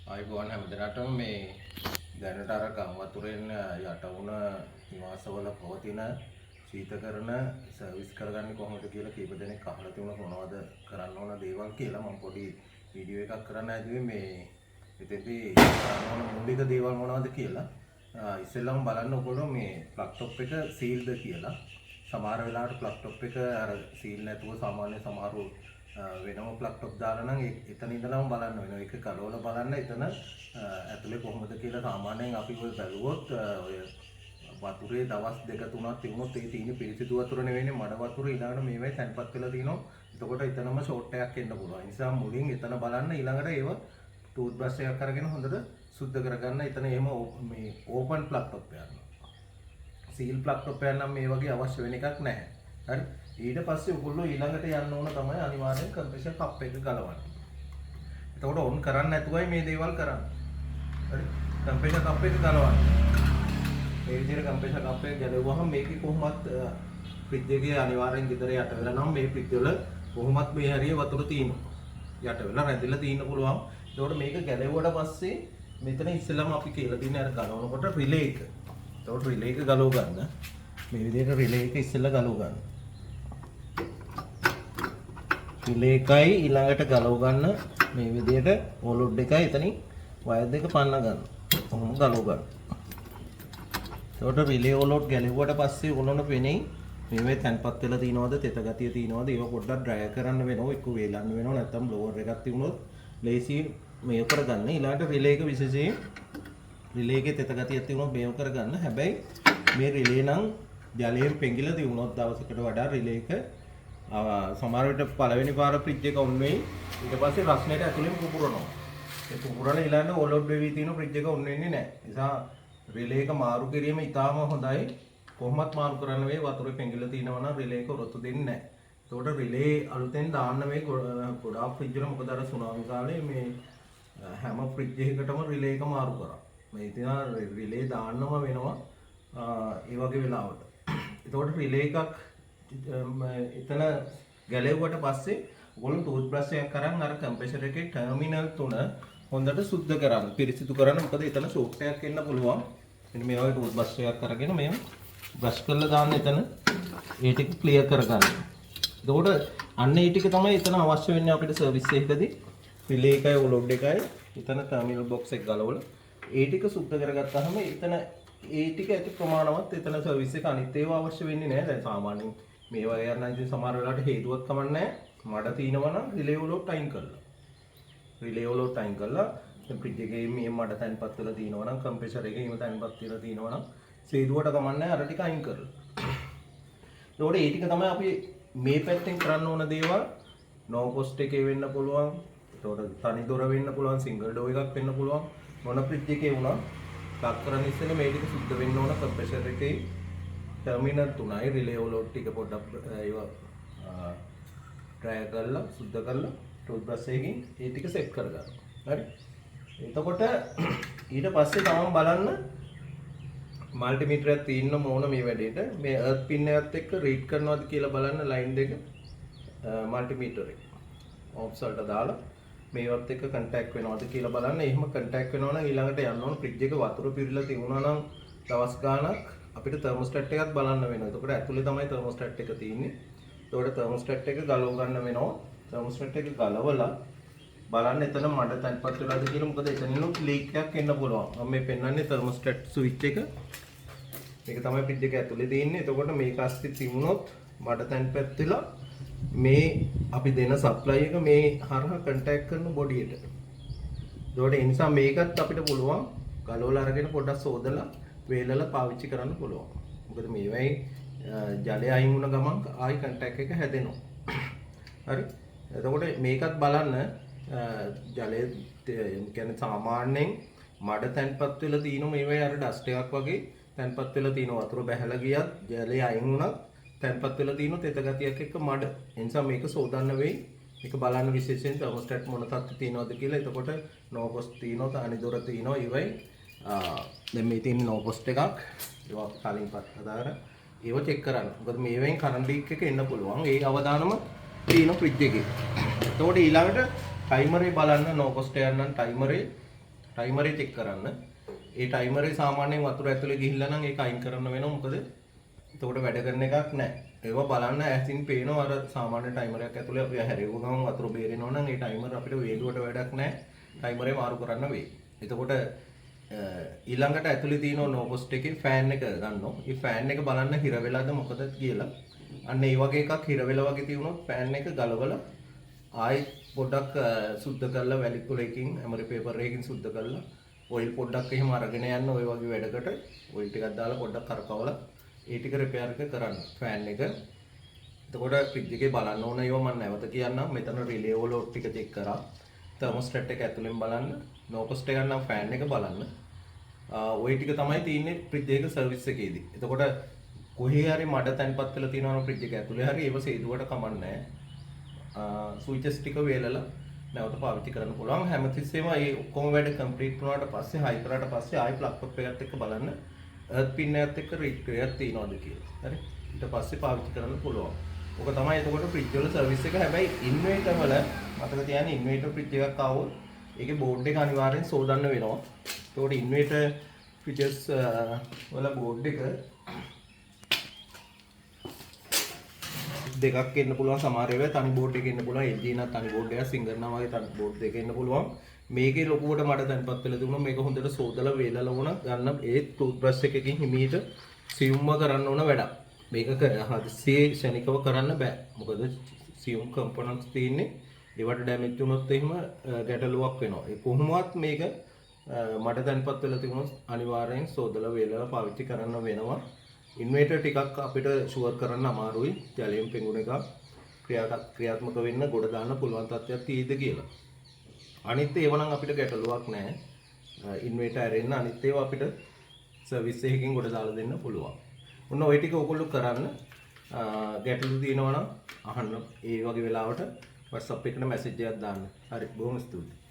ආයුබෝවන් හැමදෙනාටම මේ දැනට අර ගම් වතුරෙන් යට වුණ නිවාසවල පවතින ශීතකරණ සර්විස් කරගන්නේ කොහොමද කියලා කීප දෙනෙක් අහලා තිබුණා මොනවද කරන්න ඕන දේවල් කියලා මම පොඩි වීඩියෝ එකක් කරන්න හැදුවේ මේ ඉතින්දී කරන්න ඕන මූලික දේවල් මොනවද කියලා ඉස්සෙල්ලාම බලන්න ඔයගොල්ලෝ මේ ප්ලග් ටොප් එක සීල්ද කියලා සමහර වෙලාවට ප්ලග් ටොප් එක අර සීල් නැතුව සාමාන්‍ය සමහරු වෙනම ප්ලග් ටොප් දාලා නම් එතන ඉඳලාම බලන්න වෙනවා. ඒක ගලවලා බලන්න එතන ඇතුලේ කොහොමද කියලා සාමාන්‍යයෙන් අපි ඔය බැලුවොත් ඔය වතුරේ දවස් 2-3ක් තිබුණොත් ඒ තියෙන පිරිසිදු වතුර නෙවෙයිනේ මඩ වතුර ඊළඟට මේවයි තැන්පත් වෙලා තිනවා. එතකොට එතනම ෂෝට් එකක් එන්න පුළුවන්. ඒ නිසා මුලින් එතන බලන්න ඊළඟට ඒව ටූත් බ්‍රෂ් එකක් අරගෙන හොඳට සුද්ධ කරගන්න. එතන එහෙම මේ ඕපන් ප්ලග් ටොප් එකක්. සීල් ප්ලග් ටොප් එකක් නම් මේ වගේ අවශ්‍ය වෙන එකක් නැහැ. හරි. ඊට පස්සේ ඔයගොල්ලෝ ඊළඟට යන්න ඕන තමයි අනිවාර්යෙන් කම්ප්‍රෙෂර් කප් එක ගලවන්න. එතකොට ඔන් කරන්නේ නැතුවයි මේ දේවල් කරන්නේ. හරි. කම්ප්‍රෙෂර් කප් එක ගලවන්න. මේ විදිහට කම්ප්‍රෙෂර් කප් එක ගැලවුවහම මේකේ කොහොමත් ෆ්‍රිජ් එකේ අනිවාර්යෙන් ගෙදර යට වෙලා නම් මේ ෆ්‍රිජ් වල කොහොමත් මේ හරිය වතුර තියෙනවා. යට වෙලා රැඳිලා තියෙන්න පුළුවන්. එතකොට මේක ගැලවුවට පස්සේ මෙතන ඉස්සෙල්ලාම අපි කියලා තියෙන අර ගලවනකොට රිලේ එක. එතකොට රිලේ එක ගලව ගන්න. මේ විදිහට රිලේ එක ඉස්සෙල්ලා ගලව ගන්න. රිලේ එකයි ඊළඟට ගලව ගන්න මේ විදිහට ඕලොඩ් එකයි එතනින් වයර් දෙක පන්න ගන්න. කොහොම ගලව ගන්න. එතකොට රිලේ ඕලොඩ් ගැලවුවට පස්සේ ඔයගොල්ලන්ට පෙනෙයි මේවේ තැන්පත් වෙලා තියෙනවද තෙත ගතිය තියෙනවද ඒව පොඩ්ඩක් ඩ්‍රයි කරන්න වෙනවා එක්ක වේලන්න වෙනවා නැත්නම් බ්ලෝවර් එකක් තිබුණොත් ලේසි මේව කරගන්න. ඊළඟට රිලේ එක විශේෂයෙන් රිලේ එකේ තෙත ගතියක් තිබුණොත් මේව කරගන්න. හැබැයි මේ රිලේ නම් ජලයෙන් පෙඟිලා තිබුණොත් දවසකට වඩා රිලේ එක සමහර විට පළවෙනි පාර ෆ්‍රිජ් එක ඔන් වෙයි. ඊට පස්සේ රස්නෙට ඇතුලෙන් පුපුරනවා. ඒ පුපුරන ඊළඟ ඕලොඩ් වෙවි තියෙන ෆ්‍රිජ් එක ඔන් වෙන්නේ නැහැ. ඒ නිසා රිලේ එක මාරු කිරීම ඉතාම හොඳයි. කොහොමත් මාරු කරන්න වෙයි වතුරේ පෙඟිලා තියෙනවා නම් රිලේ එක රොත්තු දෙන්නේ නැහැ. ඒකට රිලේ අලුතෙන් දාන්න වෙයි ගොඩාක් ෆ්‍රිජ් වල මොකද අර සුනාමි කාලේ මේ හැම ෆ්‍රිජ් එකකටම රිලේ එක මාරු කරා. මේ ඉතින් රිලේ දාන්නම වෙනවා ඒ වගේ වෙලාවට. ඒකට රිලේ එකක් එතන ගැලෙව්වට පස්සේ ඔයගොල්ලෝ ටූත් බ්‍රෂ් එකක් අරන් අර කම්ප්‍රෙසර් එකේ ටර්මිනල් තුන හොඳට සුද්ධ කරන්න. පිරිසිදු කරන්න. මොකද එතන ෂෝට් එකක් එන්න පුළුවන්. මෙන්න මේ වගේ ටූත් බ්‍රෂ් එකක් අරගෙන මෙහෙම බ්‍රෂ් කරලා දාන්න එතන ඒ ටික ක්ලියර් කරගන්න. එතකොට අන්න ඒ ටික තමයි එතන අවශ්‍ය වෙන්නේ අපිට සර්විස් එකකදී. රිලේ එකයි ඕලොඩ් එකයි එතන ටර්මිනල් බොක්ස් එක ගලවලා ඒ ටික සුද්ධ කරගත්තාම එතන ඒ ටික ඇති ප්‍රමාණවත් එතන සර්විස් එක අනිත් ඒවා අවශ්‍ය වෙන්නේ නැහැ. දැන් සාමාන්‍යයෙන් මේ වගේ යන ඉතින් සමහර වෙලාවට හේතුවක් කමන්නේ මඩ තිනවා නම් රිලේ ඕලොඩ් ටයිම් කරලා. රිලේ ඕලොඩ් ටයිම් කරලා දැන් ෆ්‍රිජ් එකේ මේ මඩ තැන්පත් වෙලා තිනවා නම් කම්ප්‍රෙසර් එකේ හිම තැන්පත් වෙලා තිනවා නම් සේදුවට කමන්නේ අර ටික අයින් කරලා. ඒකෝට ඒ ටික තමයි අපි මේ පැත්තෙන් කරන්න ඕන දේවල්. නෝ පොස්ට් එකේ වෙන්න පුළුවන්. ඒතකොට තනි දොර වෙන්න පුළුවන්, සිංගල් ඩෝ එකක් වෙන්න පුළුවන්. මොන ෆ්‍රිජ් එකේ වුණා ප්ලග් කරන් ඉස්සෙල්ලා මේ ටික සුද්ධ වෙන්න ඕන කම්ප්‍රෙසර් එකේ ටර්මිනල් තුනයි රිලේ ඕලොඩ් ටික පොඩ්ඩක් ඒවා ඩ්‍රයි කරලා සුද්ධ කරලා ටූත් බ්‍රෂ් එකකින් ඒ ටික සෙට් කරගන්න. හරි. එතකොට ඊට පස්සේ තමයි බලන්න මල්ටිමීටරයක් තියෙන්න ඕන මේ වැඩේට. මේ අර්ත් පින් එකත් එක්ක රීඩ් කරනවද කියලා බලන්න ලයින් දෙක මල්ටිමීටර් එක. ඔෆ්ස් වලට දාලා මේවත් එක්ක කන්ටැක්ට් වෙනවද කියලා බලන්න. එහෙම කන්ටැක්ට් වෙනවා නම් ඊළඟට යන්න ඕන ෆ්‍රිජ් එක වතුර පිරিলা තිබුණා නම් දවස් ගාණක් අපිට තර්මෝස්ටැට් එකත් බලන්න වෙනවා. එතකොට ඇතුලේ තමයි තර්මෝස්ටැට් එක තියෙන්නේ. එතකොට තර්මෝස්ටැට් එක ගලව ගන්න වෙනවා. තර්මෝස්ටැට් එක ගලවලා බලන්න එතන මඩ තැන්පත් වෙලාද කියලා. මොකද එතනිනුත් ලීක් එකක් එන්න පුළුවන්. මම මේ පෙන්වන්නේ තර්මෝස්ටැට් ස්විච් එක. මේක තමයි ෆ්‍රිජ් එක ඇතුලේ තියෙන්නේ. එතකොට මේක අස්ති තිබුණොත් මඩ තැන්පත් වෙලා මේ අපි දෙන සප්ලයි එක මේ හරහා කන්ටැක්ට් කරන බොඩියට. ඒකට ඒ නිසා මේකත් අපිට පුළුවන් ගලවලා අරගෙන පොඩ්ඩක් සෝදලා වේලලා පාවිච්චි කරන්න පුළුවන්. මොකද මේවයි ජලය අයින් වුණ ගමන් ආයි කන්ටැක්ට් එක හැදෙනවා. හරි. එතකොට මේකත් බලන්න ජලය කියන්නේ සාමාන්‍යයෙන් මඩ තැන්පත් වෙලා තියෙන මේවයි අර ඩස්ට් එකක් වගේ තැන්පත් වෙලා තියෙනවා. වතුර බැහැලා ගියත් ජලය අයින් වුණත් තැන්පත් වෙලා තියෙන තෙත ගතියක් එක්ක මඩ. ඒ නිසා මේක සෝදන්න වෙයි. මේක බලන්න විශේෂයෙන් තර්මෝස්ටැට් මොන තත්ත්වයේ තියෙනවද කියලා. එතකොට නෝ පොස්ට් තියෙනවා, තනි දොර තියෙනවා. ඊවයි දැන් මේ තියෙන නෝ පොස්ට් එකක් ඒවා කලින් පත් හදාගෙන ඒව චෙක් කරන්න. මොකද මේවෙන් කරන්ට් ලීක් එක එන්න පුළුවන්. ඒ අවදානම තියෙන ෆ්‍රිජ් එකේ. එතකොට ඊළඟට ටයිමරේ බලන්න නෝ පොස්ට් එක නම් ටයිමරේ ටයිමරේ චෙක් කරන්න. ඒ ටයිමරේ සාමාන්‍යයෙන් වතුර ඇතුලේ ගිහිල්ලා නම් ඒක අයින් කරන්න වෙනවා. මොකද එතකොට වැඩ කරන එකක් නැහැ. ඒවා බලන්න ඇසින් පේනවා අර සාමාන්‍ය ටයිමර් එකක් ඇතුලේ අපි හැරෙවුව ගමන් වතුර බේරෙනවා නම් ඒ ටයිමර් අපිට වේගුවට වැඩක් නැහැ. ටයිමරේ මාරු කරන්න වෙයි. එතකොට ඊළඟට ඇතුලේ තියෙන නෝපොස්ට් එකේ ෆෑන් එක ගන්නවා. මේ ෆෑන් එක බලන්න හිර වෙලාද මොකද කියලා. අන්න ඒ වගේ එකක් හිර වෙලා වගේ තියුණොත් ෆෑන් එක ගලවලා ආයි පොඩ්ඩක් සුද්ධ කරලා වැලිකුලකින් එමරි පේපර් එකකින් සුද්ධ කරලා ඔයිල් පොඩ්ඩක් එහෙම අරගෙන යන්න ඔය වගේ වැඩකට ඔයිල් ටිකක් දාලා පොඩ්ඩක් කරකවලා ඒ ටික රිපෙයාර් එක කරන්න ෆෑන් එක. එතකොට ෆ්‍රිජ් එකේ බලන්න ඕන ඒවා මම නැවත කියන්නම්. මෙතන රිලේ වල ටික චෙක් කරා. තර්මෝස්ටැට් එක ඇතුලෙන් බලන්න. නෝපොස්ට් එක ගන්න ෆෑන් එක බලන්න. ওই ටික තමයි තියෙන්නේ ෆ්‍රිජ් එක සර්විස් එකේදී. එතකොට කොහේ හරි මඩ තැන්පත් වෙලා තියෙනවා නම් ෆ්‍රිජ් එක ඇතුලේ හරි ඒව සේදුවට කමන්නේ නැහැ. ස්විචස් ටික වේලලා නැවත පාවිච්චි කරන්න පුළුවන්. හැමතිස්සෙම මේ ඔක්කොම වැඩ කම්ප්ලීට් වුණාට පස්සේ හයි කරාට පස්සේ ආයි ප්ලග් ටොප් එකත් එක්ක බලන්න එර්ත් පින් එකත් එක්ක රීඩ් එකක් තියනවාද කියලා. හරි. ඊට පස්සේ පාවිච්චි කරන්න පුළුවන්. ඔක තමයි එතකොට ෆ්‍රිජ් වල සර්විස් එක. හැබැයි ඉන්වර්ටර් වල මතක තියාගන්න ඉන්වර්ටර් ෆ්‍රිජ් එකක් ආවොත් ඒකේ බෝඩ් එක අනිවාර්යෙන් සෝදන්න වෙනවා. එතකොට ඉන්වර්ටර් ෆ්‍රිජස් වල බෝඩ් එක දෙකක් එන්න පුළුවන්. සමහර ඒවා තනි බෝඩ් එකක එන්න පුළුවන්. LG නම් තනි බෝඩ් එකක්, සිංගර් නම් වගේ තනි බෝඩ් දෙක එන්න පුළුවන්. මේකේ ලොකුවට මඩ තැන්පත් වෙලා තිබුණා. මේක හොඳට සෝදලා වේලලා වුණා ගන්න ඒ ටූත් බ්‍රෂ් එකකින් හිමීට සියුම්ම කරන්න ඕන වැඩක්. මේක හදිස්සියේ ශනිකව කරන්න බෑ. මොකද සියුම් කම්පොනන්ට්ස් තියෙන්නේ. ඒවට ඩැමේජ් වුණොත් එහෙම ගැටලුවක් වෙනවා. ඒ කොහොමවත් මේක මඩ තැන්පත් වෙලා තිබුණොත් අනිවාර්යෙන් සෝදලා වේලලා පාවිච්චි කරන්න වෙනවා. ඉන්වර්ටර් ටිකක් අපිට ෂුවර් කරන්න අමාරුයි. ජලයෙන් පෙඟුන එක ක්‍රියාත්මක වෙන්න ගොඩ දාන්න පුළුවන් තත්ත්වයක් තියෙයිද කියලා. අනිත් ඒවා නම් අපිට ගැටලුවක් නැහැ. ඉන්වර්ටර් ඇරෙන්න අනිත් ඒවා අපිට සර්විස් එකකින් ගොඩ දාලා දෙන්න පුළුවන්. ඔන්න ওই ටික ඔයගොල්ලෝ කරන්න. ගැටලු තියෙනවා නම් අහන්න. ඒ වගේ වෙලාවට WhatsApp එකට මැසේජ් එකක් දාන්න. හරි බොහොම ස්තුතියි.